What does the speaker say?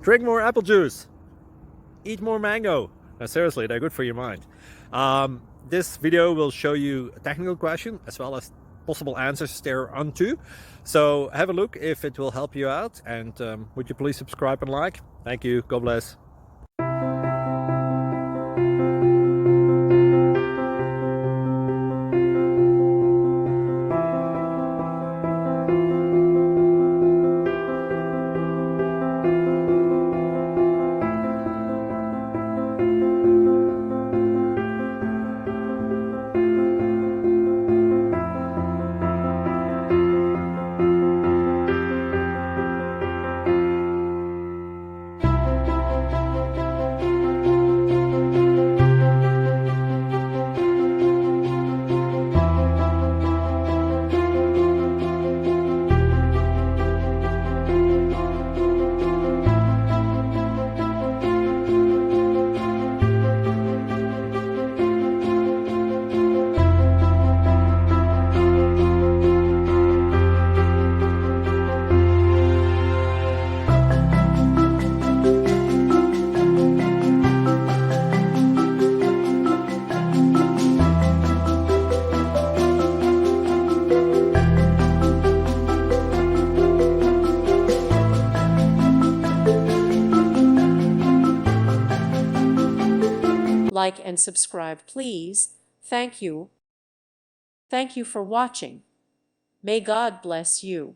Drink more apple juice. Eat more mango. Now, seriously, they're good for your mind. This video will show you a technical question as well as possible answers thereunto. So have a look if it will help you out, and would you please subscribe and like? Thank you. God bless. Like and subscribe, please. Thank you. Thank you for watching. May God bless you.